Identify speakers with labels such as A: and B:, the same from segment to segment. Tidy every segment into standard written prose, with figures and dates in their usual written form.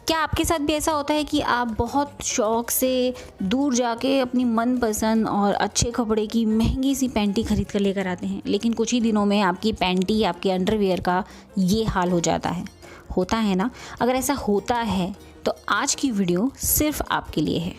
A: क्या आपके साथ भी ऐसा होता है कि आप बहुत शौक़ से दूर जाके अपनी मनपसंद और अच्छे कपड़े की महंगी सी पैंटी ख़रीद कर लेकर आते हैं, लेकिन कुछ ही दिनों में आपकी पैंटी, आपके अंडरवियर का ये हाल हो जाता है? होता है ना? अगर ऐसा होता है तो आज की वीडियो सिर्फ आपके लिए है।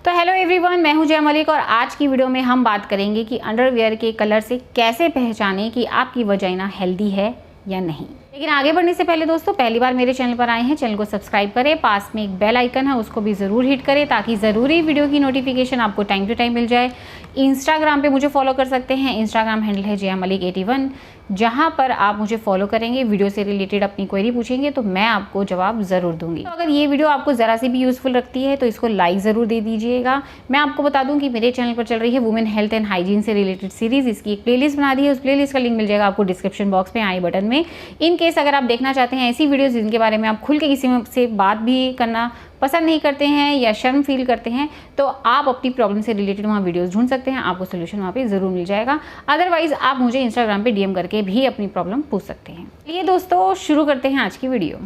A: तो हेलो एवरीवन, मैं हूं जया मलिक और आज की वीडियो में हम बात करेंगे कि अंडरवियर के कलर से कैसे पहचानें कि आपकी वजाइना हेल्दी है या नहीं। लेकिन आगे बढ़ने से पहले दोस्तों, पहली बार मेरे चैनल पर आए हैं, चैनल को सब्सक्राइब करें, पास में एक बेल आइकन है उसको भी ज़रूर हिट करें ताकि ज़रूरी वीडियो की नोटिफिकेशन आपको टाइम टू टाइम मिल जाए। इंस्टाग्राम पे मुझे फॉलो कर सकते हैं, इंस्टाग्राम हैंडल है जया मलिक 81, जहाँ पर आप मुझे फॉलो करेंगे, वीडियो से रिलेटेड अपनी क्वेरी पूछेंगे तो मैं आपको जवाब ज़रूर दूंगी। तो अगर ये वीडियो आपको ज़रा सी भी यूज़फुल रखती है तो इसको लाइक ज़रूर दे दीजिएगा। मैं आपको बता दूं कि मेरे चैनल पर चल रही है वुमेन हेल्थ एंड हाइजीन से रिलेटेड सीरीज़, इसकी एक प्लेलिस्ट बना दी है, उस प्लेलिस्ट का लिंक मिल जाएगा आपको डिस्क्रिप्शन बॉक्स में, आई बटन में। इन केस अगर आप देखना चाहते हैं ऐसी वीडियोज़ जिनके बारे में आप खुल के किसी से बात भी करना पसंद नहीं करते हैं या शर्म फील करते हैं, तो आप अपनी प्रॉब्लम से रिलेटेड वहाँ वीडियोस ढूंढ सकते हैं, आपको सोल्यूशन वहाँ पे ज़रूर मिल जाएगा। अदरवाइज आप मुझे इंस्टाग्राम पे डीएम करके भी अपनी प्रॉब्लम पूछ सकते हैं। ये दोस्तों शुरू करते हैं आज की वीडियो।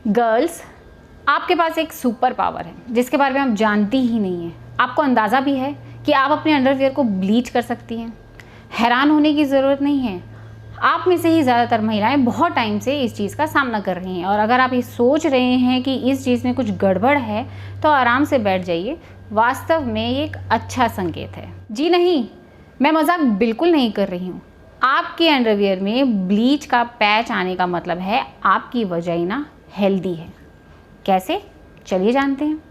A: गर्ल्स, आपके पास एक सुपर पावर है जिसके बारे में आप जानती ही नहीं है। आपको अंदाज़ा भी है कि आप अपने अंडरवियर को ब्लीच कर सकती हैं। हैरान होने की ज़रूरत नहीं है, आप में से ही ज़्यादातर महिलाएं बहुत टाइम से इस चीज़ का सामना कर रही हैं। और अगर आप ये सोच रहे हैं कि इस चीज़ में कुछ गड़बड़ है तो आराम से बैठ जाइए, वास्तव में ये एक अच्छा संकेत है। जी नहीं, मैं मजाक बिल्कुल नहीं कर रही हूँ। आपके अंडरवियर में ब्लीच का पैच आने का मतलब है आपकी वजाइना हेल्दी है। कैसे? चलिए जानते हैं।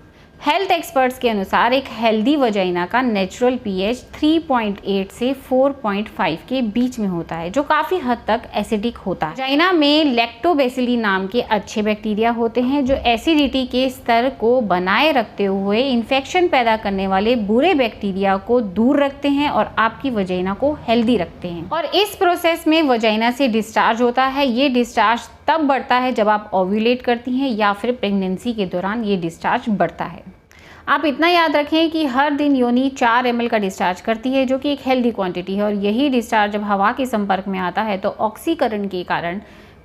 A: हेल्थ एक्सपर्ट्स के अनुसार एक हेल्दी वजाइना का नेचुरल पीएच 3.8 से 4.5 के बीच में होता है, जो काफ़ी हद तक एसिडिक होता है। वजाइना में लैक्टोबैसिली नाम के अच्छे बैक्टीरिया होते हैं जो एसिडिटी के स्तर को बनाए रखते हुए इन्फेक्शन पैदा करने वाले बुरे बैक्टीरिया को दूर रखते हैं और आपकी वजाइना को हेल्दी रखते हैं। और इस प्रोसेस में वजाइना से डिस्चार्ज होता है। ये डिस्चार्ज तब बढ़ता है जब आप ओव्यूलेट करती हैं या फिर प्रेगनेंसी के दौरान ये डिस्चार्ज बढ़ता है। आप इतना याद रखें कि हर दिन योनि 4 ml का डिस्चार्ज करती है, जो कि एक हेल्दी क्वांटिटी है। और यही डिस्चार्ज जब हवा के संपर्क में आता है तो ऑक्सीकरण के कारण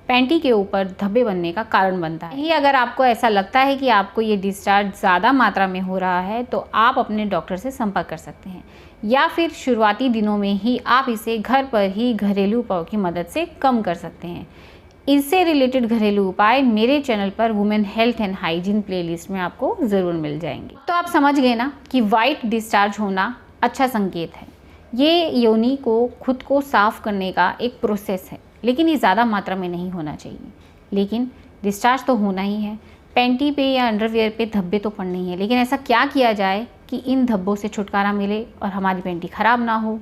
A: पैंटी के ऊपर धब्बे बनने का कारण बनता है। यही अगर आपको ऐसा लगता है कि आपको ये डिस्चार्ज ज़्यादा मात्रा में हो रहा है तो आप अपने डॉक्टर से संपर्क कर सकते हैं, या फिर शुरुआती दिनों में ही आप इसे घर पर ही घरेलू उपायों की मदद से कम कर सकते हैं। इससे रिलेटेड घरेलू उपाय मेरे चैनल पर women health and hygiene playlist में आपको ज़रूर मिल जाएंगे। तो आप समझ गए ना कि वाइट डिस्चार्ज होना अच्छा संकेत है। ये योनि को खुद को साफ करने का एक प्रोसेस है, लेकिन ये ज़्यादा मात्रा में नहीं होना चाहिए। लेकिन डिस्चार्ज तो होना ही है। पैंटी पे या अंडरवियर पे धब्बे तो पड़ने ही है, लेकिन ऐसा क्या किया जाए कि इन धब्बों से छुटकारा मिले और हमारी पैंटी ख़राब ना हो?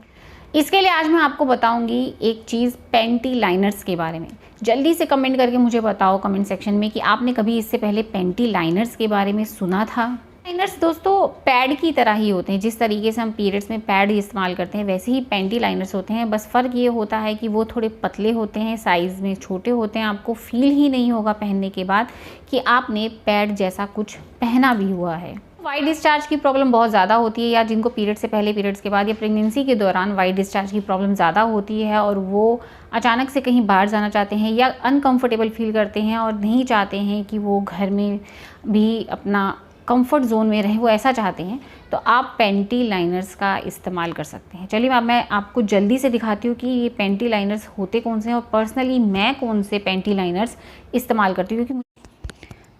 A: इसके लिए आज मैं आपको बताऊंगी एक चीज़, पैंटी लाइनर्स के बारे में। जल्दी से कमेंट करके मुझे बताओ कमेंट सेक्शन में कि आपने कभी इससे पहले पैंटी लाइनर्स के बारे में सुना था। लाइनर्स दोस्तों पैड की तरह ही होते हैं। जिस तरीके से हम पीरियड्स में पैड इस्तेमाल करते हैं वैसे ही पैंटी लाइनर्स होते हैं। बस फ़र्क ये होता है कि वो थोड़े पतले होते हैं, साइज़ में छोटे होते हैं। आपको फील ही नहीं होगा पहनने के बाद कि आपने पैड जैसा कुछ पहना भी हुआ है। वाइट डिस्चार्ज की प्रॉब्लम बहुत ज़्यादा होती है, या जिनको पीरियड से पहले, पीरियड्स के बाद या प्रेगनेंसी के दौरान वाइट डिस्चार्ज की प्रॉब्लम ज़्यादा होती है और वो अचानक से कहीं बाहर जाना चाहते हैं या अनकंफर्टेबल फील करते हैं और नहीं चाहते हैं कि वो घर में भी अपना कंफर्ट जोन में रहे, वो ऐसा चाहते हैं, तो आप पैंटी लाइनर्स का इस्तेमाल कर सकते हैं। चलिए अब मैं आपको जल्दी से दिखाती हूँ कि ये पैंटी लाइनर्स होते कौन से हैं और पर्सनली मैं कौन से पैंटी लाइनर्स इस्तेमाल करती हूँ। क्योंकि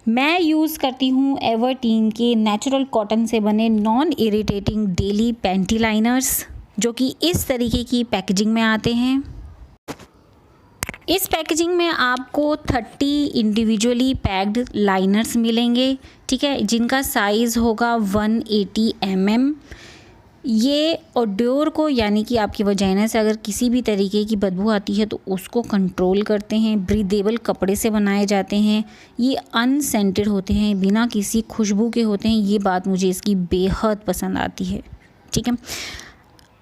A: मैं यूज़ करती हूँ एवरटीन के नेचुरल कॉटन से बने non irritating daily panty liners, जो कि इस तरीके की पैकेजिंग में आते हैं। इस पैकेजिंग में आपको 30 इंडिविजुअली पैक्ड लाइनर्स मिलेंगे, ठीक है, जिनका साइज़ होगा 180 mm। ये ओडोर को, यानी कि आपकी वजाइना से अगर किसी भी तरीके की बदबू आती है तो उसको कंट्रोल करते हैं। ब्रीदेबल कपड़े से बनाए जाते हैं। ये अनसेंटेड होते हैं, बिना किसी खुशबू के होते हैं। ये बात मुझे इसकी बेहद पसंद आती है, ठीक है।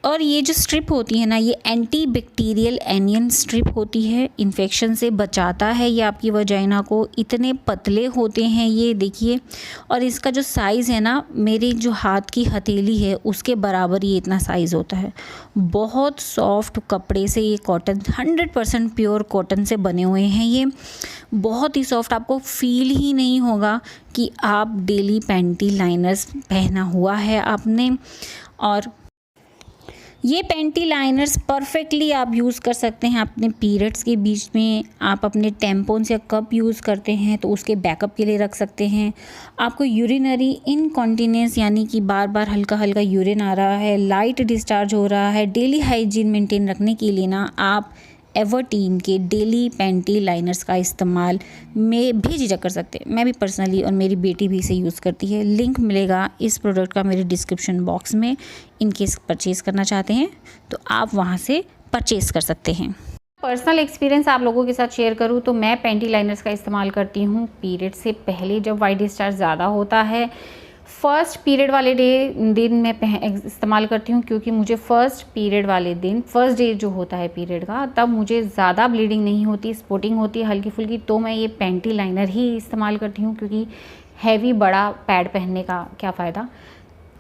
B: और ये जो स्ट्रिप होती है ना, ये एंटी बैक्टीरियल एनियन स्ट्रिप होती है, इन्फेक्शन से बचाता है ये आपकी वजाइना को। इतने पतले होते हैं ये, देखिए। और इसका जो साइज़ है ना, मेरे जो हाथ की हथेली है उसके बराबर ये इतना साइज़ होता है। बहुत सॉफ्ट कपड़े से ये कॉटन, 100% प्योर कॉटन से बने हुए हैं ये। बहुत ही सॉफ्ट, आपको फील ही नहीं होगा कि आप डेली पैंटी लाइनर्स पहना हुआ है आपने। और ये पैंटी लाइनर्स परफेक्टली आप यूज़ कर सकते हैं अपने पीरियड्स के बीच में। आप अपने टैम्पॉन्स या कप यूज़ करते हैं तो उसके बैकअप के लिए रख सकते हैं। आपको यूरिनरी इनकॉन्टिनेंस यानी कि बार बार हल्का हल्का यूरिन आ रहा है, लाइट डिस्चार्ज हो रहा है, डेली हाइजीन मेंटेन रखने के लिए ना आप एवर्टीन के डेली पैंटी लाइनर्स का इस्तेमाल में भी झिझक कर सकते हैं। मैं भी पर्सनली और मेरी बेटी भी इसे यूज़ करती है। लिंक मिलेगा इस प्रोडक्ट का मेरे डिस्क्रिप्शन बॉक्स में। इन केस परचेज़ करना चाहते हैं तो आप वहाँ से परचेज़ कर सकते हैं।
A: पर्सनल एक्सपीरियंस आप लोगों के साथ शेयर करूँ तो मैं पैंटी लाइनर्स का इस्तेमाल करती हूँ पीरियड से पहले, जब वाइट डिस्चार्ज ज़्यादा होता है। फ़र्स्ट पीरियड वाले दिन मैं इस्तेमाल करती हूँ, क्योंकि मुझे फ़र्स्ट पीरियड वाले दिन, फ़र्स्ट डे जो होता है पीरियड का, तब मुझे ज़्यादा ब्लीडिंग नहीं होती, स्पॉटिंग होती है हल्की फुल्की, तो मैं ये पैंटी लाइनर ही इस्तेमाल करती हूँ। क्योंकि हैवी बड़ा पैड पहनने का क्या फ़ायदा।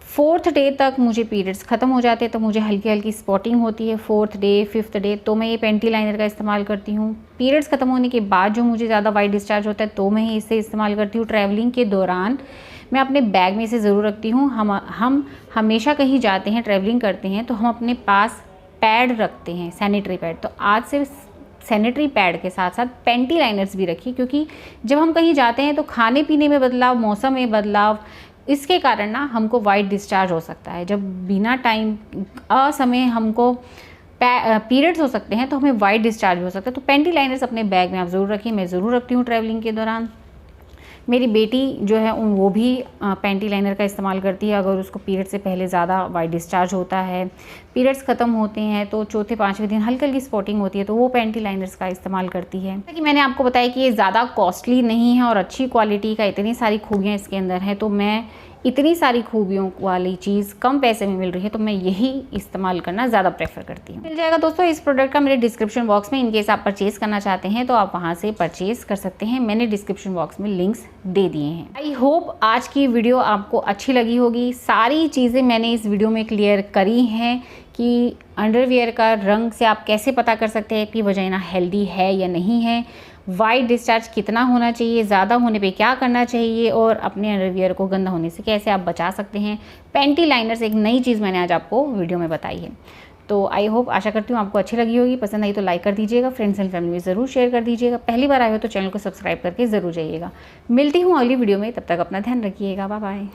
A: 4th डे तक मुझे पीरियड्स ख़त्म हो जाते हैं तो मुझे हल्की हल्की स्पॉटिंग होती है 4th डे 5th डे, तो मैं ये पैंटी लाइनर का इस्तेमाल करती हूँ। पीरियड्स ख़त्म होने के बाद जो मुझे ज़्यादा वाइट डिस्चार्ज होता है तो मैं इसे इस्तेमाल करती हूँ। ट्रैवलिंग के दौरान मैं अपने बैग में इसे ज़रूर रखती हूँ। हम हमेशा कहीं जाते हैं, ट्रैवलिंग करते हैं तो हम अपने पास पैड रखते हैं, सैनिटरी पैड। तो आज से सैनिटरी पैड के साथ साथ पैंटी लाइनर्स भी रखिए, क्योंकि जब हम कहीं जाते हैं तो खाने पीने में बदलाव, मौसम में बदलाव, इसके कारण ना हमको वाइट डिस्चार्ज हो सकता है। जब बिना टाइम असमय हमको पीरियड्स हो सकते हैं तो हमें वाइट डिस्चार्ज हो सकता है। तो पैंटी लाइनर्स अपने बैग में आप ज़रूर रखिए। मैं ज़रूर रखती हूँ ट्रैवलिंग के दौरान। मेरी बेटी जो है वो भी पैंटी लाइनर का इस्तेमाल करती है अगर उसको पीरियड से पहले ज़्यादा वाइट डिस्चार्ज होता है। पीरियड्स ख़त्म होते हैं तो चौथे 5वें दिन हल्की हल्की स्पॉटिंग होती है तो वो पैंटी लाइनर्स का इस्तेमाल करती है। जैसे कि मैंने आपको बताया कि ये ज़्यादा कॉस्टली नहीं है और अच्छी क्वालिटी का, इतनी सारी खूबियाँ इसके अंदर हैं, तो मैं इतनी सारी खूबियों वाली चीज़ कम पैसे में मिल रही है तो मैं यही इस्तेमाल करना ज़्यादा प्रेफर करती हूँ। मिल जाएगा दोस्तों इस प्रोडक्ट का मेरे डिस्क्रिप्शन बॉक्स में। इनकेस आप परचेज़ करना चाहते हैं तो आप वहाँ से परचेज़ कर सकते हैं। मैंने डिस्क्रिप्शन बॉक्स में लिंक्स दे दिए हैं। आई होप आज की वीडियो आपको अच्छी लगी होगी। सारी चीज़ें मैंने इस वीडियो में क्लियर करी हैं कि अंडरवियर का रंग से आप कैसे पता कर सकते हैं कि वजाइना हेल्दी है या नहीं है, वाइट डिस्चार्ज कितना होना चाहिए, ज़्यादा होने पे क्या करना चाहिए, और अपने अंडरवियर को गंदा होने से कैसे आप बचा सकते हैं। पैंटी लाइनर्स एक नई चीज़ मैंने आज आपको वीडियो में बताई है। तो आई होप, आशा करती हूँ आपको अच्छी लगी होगी। पसंद आई तो लाइक कर दीजिएगा, फ्रेंड्स एंड फैमिली में ज़रूर शेयर कर दीजिएगा। पहली बार आए हो तो चैनल को सब्सक्राइब करके ज़रूर जाइएगा। मिलती हूँ अगली वीडियो में, तब तक अपना ध्यान रखिएगा। Bye bye.